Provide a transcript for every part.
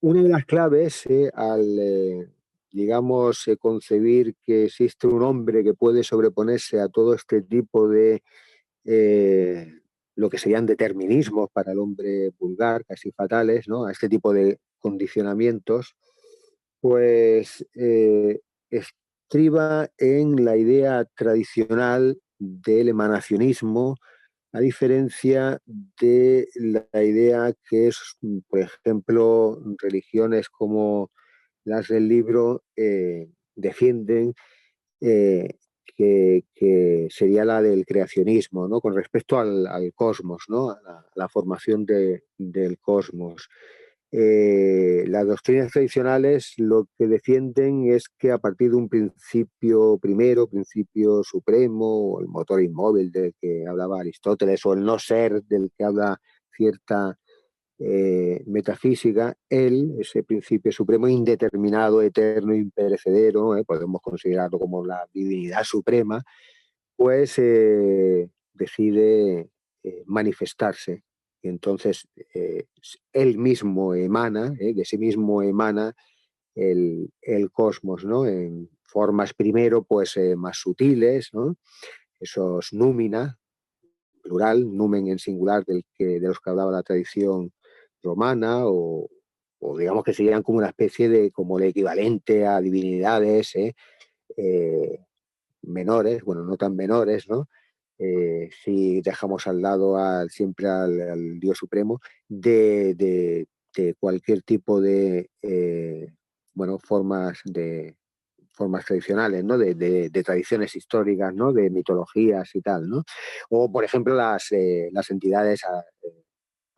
una de las claves digamos, concebir que existe un hombre que puede sobreponerse a todo este tipo de eh, lo que serían determinismos para el hombre vulgar, casi fatales, ¿no? A este tipo de condicionamientos, pues estriba en la idea tradicional del emanacionismo, a diferencia de la idea que es, por ejemplo, religiones como las del libro defienden, eh, que sería la del creacionismo, ¿no? Con respecto al cosmos, ¿no? A la formación del cosmos. Las doctrinas tradicionales lo que defienden es que a partir de un principio primero, principio supremo, o el motor inmóvil del que hablaba Aristóteles, o el no ser del que habla cierta metafísica, él, ese principio supremo, indeterminado, eterno, imperecedero, podemos considerarlo como la divinidad suprema, pues decide manifestarse. Y entonces él mismo emana, de sí mismo emana el cosmos, ¿no? En formas primero pues más sutiles, ¿no? Esos númina, plural, numen en singular de los que hablaba la tradición romana, o digamos que serían como una especie de, como el equivalente a divinidades eh, menores, bueno, no tan menores, ¿no? Si dejamos al lado siempre al Dios Supremo, de cualquier tipo de, bueno, formas tradicionales, ¿no? De tradiciones históricas, ¿no? De mitologías y tal, ¿no? O, por ejemplo, las entidades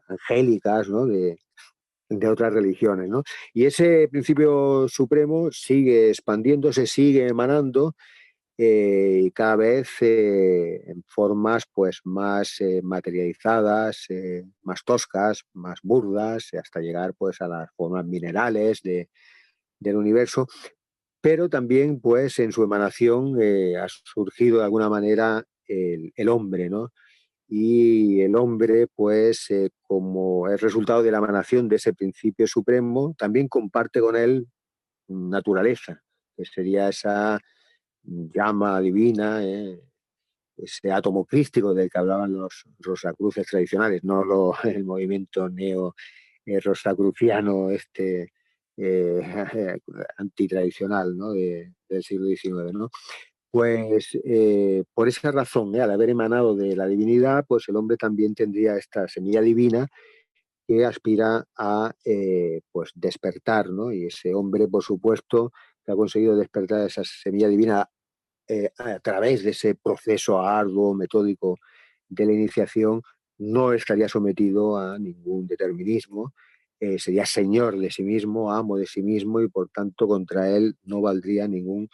angélicas, ¿no? De otras religiones, ¿no? Y ese principio supremo sigue expandiéndose, sigue emanando, y cada vez en formas pues más materializadas, más toscas, más burdas, hasta llegar pues a las formas minerales del universo, pero también pues en su emanación ha surgido de alguna manera el hombre, ¿no? Y el hombre, pues, como es resultado de la emanación de ese principio supremo, también comparte con él naturaleza, que sería esa llama divina, ese átomo crístico del que hablaban los rosacruces tradicionales, no el movimiento neo rosacruciano eh, antitradicional, ¿no? Del siglo XIX, ¿no? Pues por esa razón, al haber emanado de la divinidad, pues el hombre también tendría esta semilla divina que aspira a pues despertar, ¿no? Y ese hombre, por supuesto, que ha conseguido despertar esa semilla divina a través de ese proceso arduo, metódico de la iniciación, no estaría sometido a ningún determinismo, sería señor de sí mismo, amo de sí mismo, y por tanto contra él no valdría ningún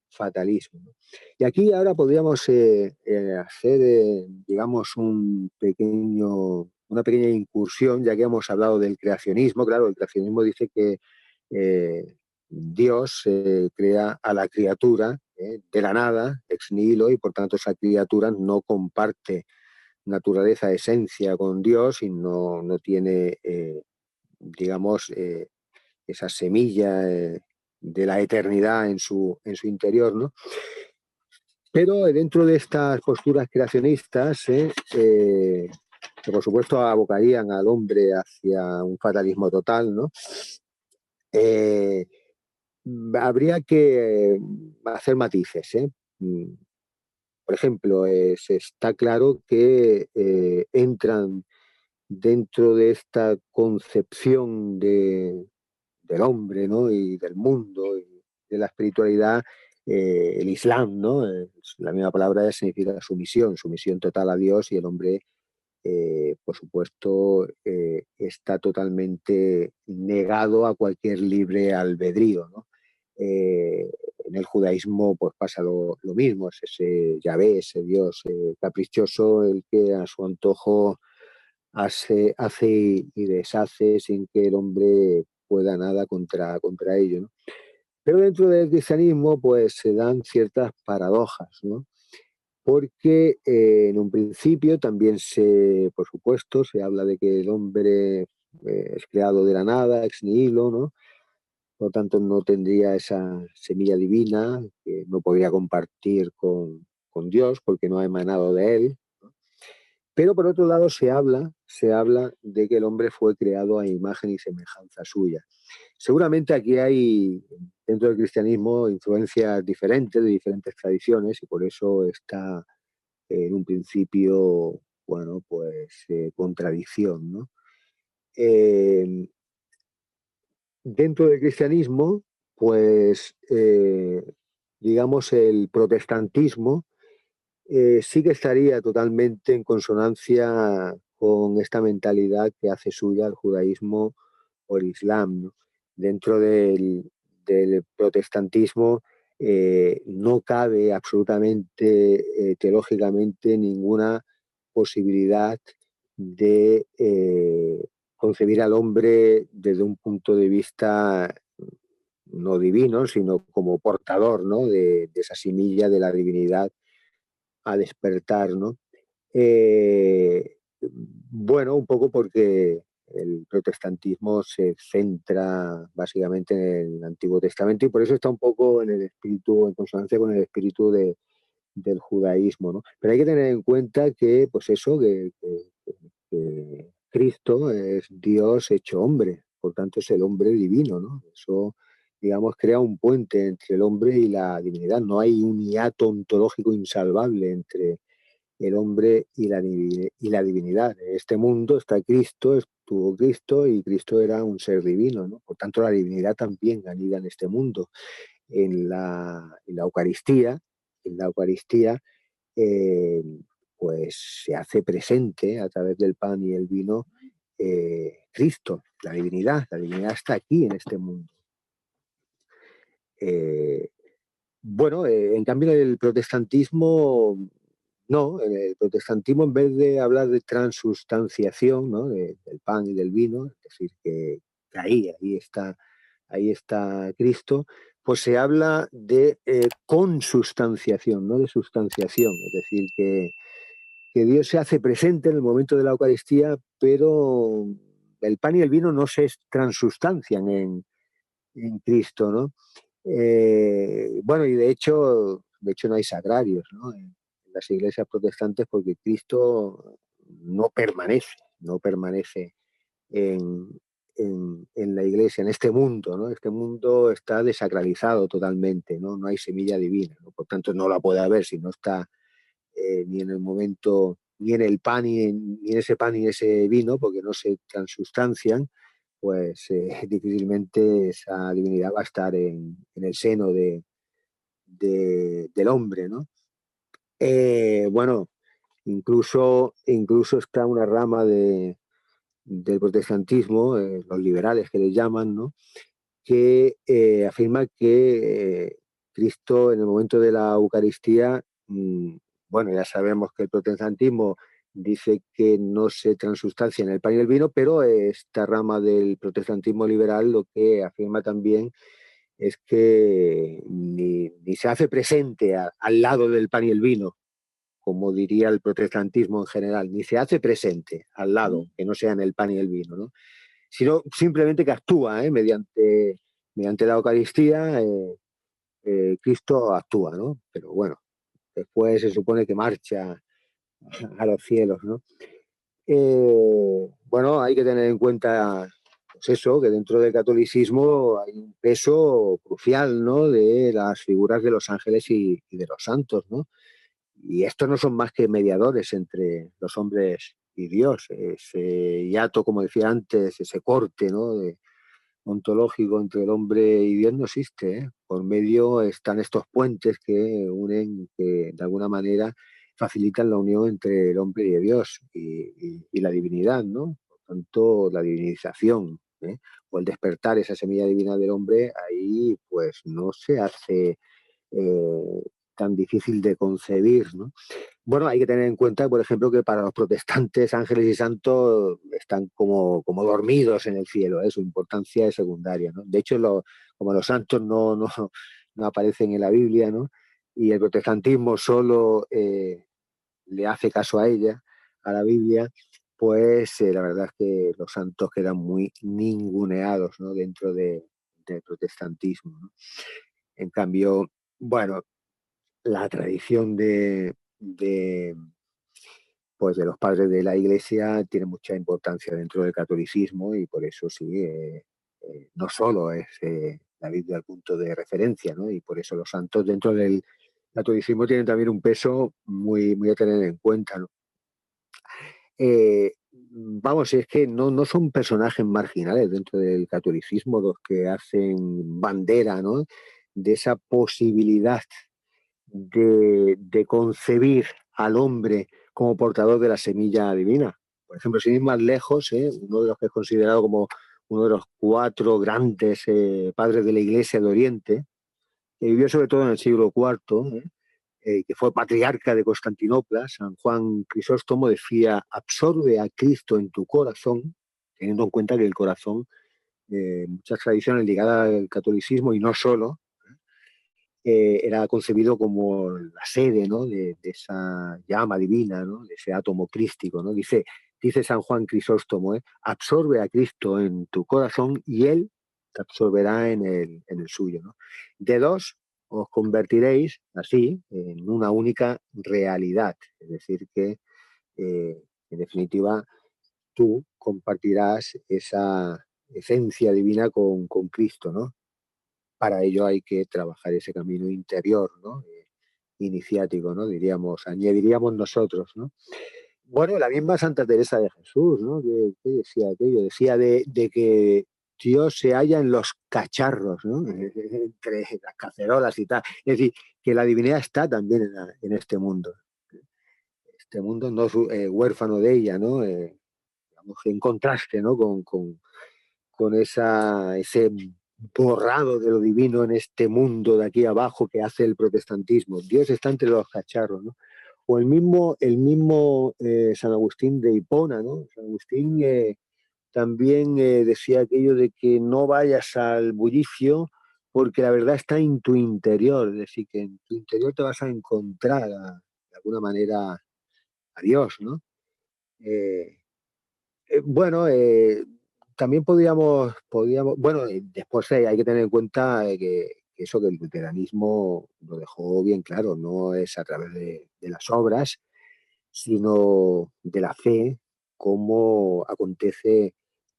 fatalismo, ¿no? Y aquí ahora podríamos hacer, digamos, una pequeña incursión, ya que hemos hablado del creacionismo. Claro, el creacionismo dice que Dios crea a la criatura de la nada, ex nihilo, y por tanto esa criatura no comparte naturaleza, esencia con Dios, y no tiene, digamos, esa semilla de la eternidad en su interior, ¿no? Pero dentro de estas posturas creacionistas, que por supuesto abocarían al hombre hacia un fatalismo total, ¿no? Eh, Habría que hacer matices, ¿eh? Por ejemplo, está claro que entran dentro de esta concepción del hombre, ¿no? Y del mundo y de la espiritualidad, el Islam, ¿no? La misma palabra significa sumisión, sumisión total a Dios, y el hombre, por supuesto, está totalmente negado a cualquier libre albedrío, ¿no? Eh, en el judaísmo pues pasa lo mismo, es ese Yahvé, ese Dios caprichoso, el que a su antojo hace y deshace sin que el hombre pueda nada contra ello, ¿no? Pero dentro del cristianismo pues se dan ciertas paradojas, ¿no? Porque en un principio también por supuesto, se habla de que el hombre es creado de la nada, ex nihilo, ¿no? Por lo tanto, no tendría esa semilla divina que no podría compartir con Dios porque no ha emanado de él. Pero por otro lado se habla de que el hombre fue creado a imagen y semejanza suya. Seguramente aquí hay dentro del cristianismo influencias diferentes de diferentes tradiciones y por eso está en un principio, bueno, pues contradicción, ¿no? Eh, Dentro del cristianismo, pues digamos el protestantismo sí que estaría totalmente en consonancia con esta mentalidad que hace suya el judaísmo o el islam, ¿no? Dentro del protestantismo no cabe absolutamente teológicamente ninguna posibilidad de concebir al hombre desde un punto de vista no divino, sino como portador, ¿no? de esa semilla de la divinidad a despertar, ¿no? Bueno, un poco porque el protestantismo se centra básicamente en el Antiguo Testamento y por eso está un poco en el espíritu, en consonancia con el espíritu del judaísmo, ¿no? Pero hay que tener en cuenta que, pues eso, que Cristo es Dios hecho hombre, por tanto es el hombre divino, ¿no? Eso, digamos, crea un puente entre el hombre y la divinidad. No hay un hiato ontológico insalvable entre el hombre y la divinidad. En este mundo está Cristo, estuvo Cristo y Cristo era un ser divino, ¿no? Por tanto, la divinidad también anida en este mundo. En la Eucaristía, en la Eucaristía eh, pues se hace presente a través del pan y el vino Cristo, la divinidad está aquí en este mundo. Eh, bueno, en cambio el protestantismo, no, en el protestantismo en vez de hablar de transustanciación, ¿no? Del pan y del vino, es decir, que ahí está Cristo, pues se habla de consustanciación, no de sustanciación, es decir, que Dios se hace presente en el momento de la Eucaristía, pero el pan y el vino no se transustancian en Cristo, ¿no? Bueno, y de hecho no hay sagrarios, ¿no? En las iglesias protestantes porque Cristo no permanece en, en la iglesia, en este mundo, ¿no? Este mundo está desacralizado totalmente, ¿no? No hay semilla divina, ¿no? Por tanto no la puede haber si no está ni en el momento, ni en el pan, ni en ese pan ni en ese vino, porque no se transustancian, pues difícilmente esa divinidad va a estar en el seno del hombre, ¿no? Bueno, incluso está una rama del protestantismo, los liberales que le llaman, ¿no? Que afirma que Cristo en el momento de la Eucaristía, bueno, ya sabemos que el protestantismo dice que no se transustancia en el pan y el vino, pero esta rama del protestantismo liberal lo que afirma también es que ni se hace presente al lado del pan y el vino, como diría el protestantismo en general, ni se hace presente al lado, que no sea en el pan y el vino, ¿no? Sino simplemente que actúa mediante la Eucaristía, Cristo actúa, ¿no? Pero bueno, después se supone que marcha a los cielos, ¿no? Bueno, hay que tener en cuenta, pues eso, que dentro del catolicismo hay un peso crucial, ¿no? De las figuras de los ángeles y de los santos, ¿no? Y estos no son más que mediadores entre los hombres y Dios. Ese hiato, como decía antes, ese corte, ¿no? Ontológico entre el hombre y Dios no existe, ¿eh? Por medio están estos puentes que unen, que de alguna manera facilitan la unión entre el hombre y Dios y la divinidad, ¿no? Por tanto, la divinización, ¿eh? O el despertar esa semilla divina del hombre, ahí pues no se hace eh, tan difícil de concebir, ¿no? Bueno, hay que tener en cuenta, por ejemplo, que para los protestantes ángeles y santos están como dormidos en el cielo, ¿eh? Su importancia es secundaria, ¿no? De hecho, como los santos no aparecen en la Biblia, ¿no? Y el protestantismo solo le hace caso a ella, a la Biblia, pues la verdad es que los santos quedan muy ninguneados, ¿no? Dentro del protestantismo, ¿no? En cambio, bueno, la tradición pues de los padres de la Iglesia tiene mucha importancia dentro del catolicismo y por eso sí, no solo es la Biblia el punto de referencia, ¿no? Y por eso los santos dentro del catolicismo tienen también un peso muy, muy a tener en cuenta, ¿no? Vamos, es que no son personajes marginales dentro del catolicismo los que hacen bandera, ¿no? De esa posibilidad de concebir al hombre como portador de la semilla divina. Por ejemplo, sin ir más lejos, uno de los que es considerado como uno de los cuatro grandes padres de la Iglesia de Oriente, que vivió sobre todo en el siglo IV, que fue patriarca de Constantinopla, San Juan Crisóstomo, decía: absorbe a Cristo en tu corazón, teniendo en cuenta que el corazón, muchas tradiciones ligadas al catolicismo y no solo, era concebido como la sede, ¿no? de esa llama divina, ¿no? De ese átomo crístico, ¿no? Dice San Juan Crisóstomo, absorbe a Cristo en tu corazón y Él te absorberá en el suyo, ¿no? De dos os convertiréis así en una única realidad, es decir, que en definitiva tú compartirás esa esencia divina con Cristo, ¿no? Para ello hay que trabajar ese camino interior, ¿no? Iniciático, ¿no? Añadiríamos nosotros, ¿no? Bueno, la misma Santa Teresa de Jesús, ¿no? ¿Qué decía aquello? Decía de que Dios se halla en los cacharros, ¿no? Entre las cacerolas y tal. Es decir, que la divinidad está también en este mundo. Este mundo no es huérfano de ella, ¿no? Digamos, en contraste, ¿no? Con ese borrado de lo divino en este mundo de aquí abajo que hace el protestantismo. Dios está entre los cacharros, ¿no? O el mismo San Agustín de Hipona, ¿no? San Agustín también decía aquello de que no vayas al bullicio porque la verdad está en tu interior, es decir, que en tu interior te vas a encontrar de alguna manera a Dios, ¿no? Eh, bueno, también bueno, después hay que tener en cuenta que eso que el luteranismo lo dejó bien claro, no es a través de las obras, sino de la fe, cómo acontece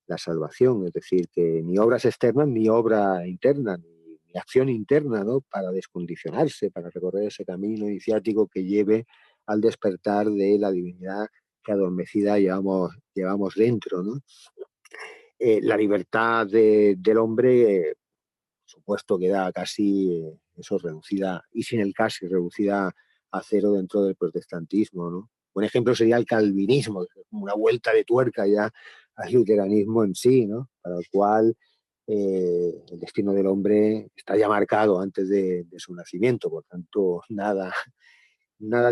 la salvación, es decir, que ni obras externas ni obra interna, ni acción interna, ¿no? Para descondicionarse, para recorrer ese camino iniciático que lleve al despertar de la divinidad que adormecida llevamos dentro, ¿no? La libertad del hombre, por supuesto, queda casi eso reducida, y sin el casi, reducida a cero dentro del protestantismo, ¿no? Un ejemplo sería el calvinismo, que es como una vuelta de tuerca ya al luteranismo en sí, ¿no? Para el cual el destino del hombre está ya marcado antes de su nacimiento, por tanto, nada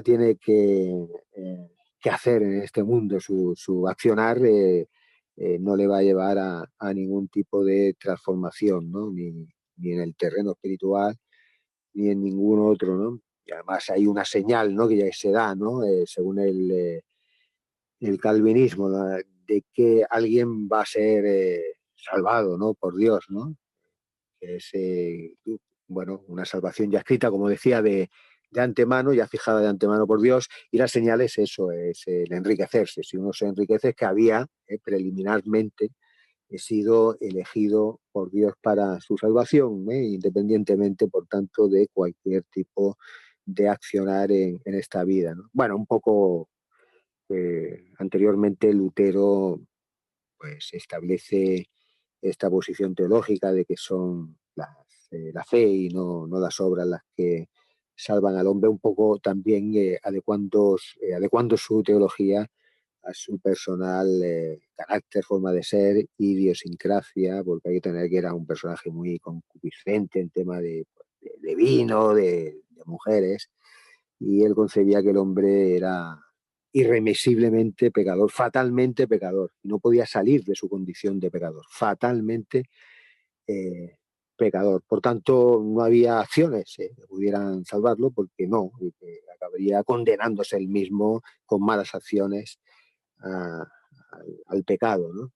tiene que hacer en este mundo. Su accionar no le va a llevar a ningún tipo de transformación, ¿no? Ni en el terreno espiritual, ni en ningún otro, ¿no? Y además hay una señal, ¿no? Que ya se da, ¿no? Según el calvinismo, ¿no? De que alguien va a ser salvado, ¿no? Por Dios, ¿no? Que es, bueno, una salvación ya escrita, como decía, de antemano, ya fijada de antemano por Dios, y la señal es eso, es el enriquecerse. Si uno se enriquece es que había preliminarmente sido elegido por Dios para su salvación, independientemente, por tanto, de cualquier tipo de accionar en esta vida, ¿no? Bueno, un poco anteriormente Lutero pues establece esta posición teológica de que son la fe y no las obras las que salvan al hombre, un poco también adecuando su teología a su personal carácter, forma de ser, idiosincrasia, porque hay que tener que era un personaje muy concupiscente en tema de vino, de mujeres, y él concebía que el hombre era irremisiblemente pecador, fatalmente pecador, y no podía salir de su condición de pecador, fatalmente eh, pecador. Por tanto, no había acciones que pudieran salvarlo, porque no, y que acabaría condenándose él mismo con malas acciones a, al pecado, ¿no?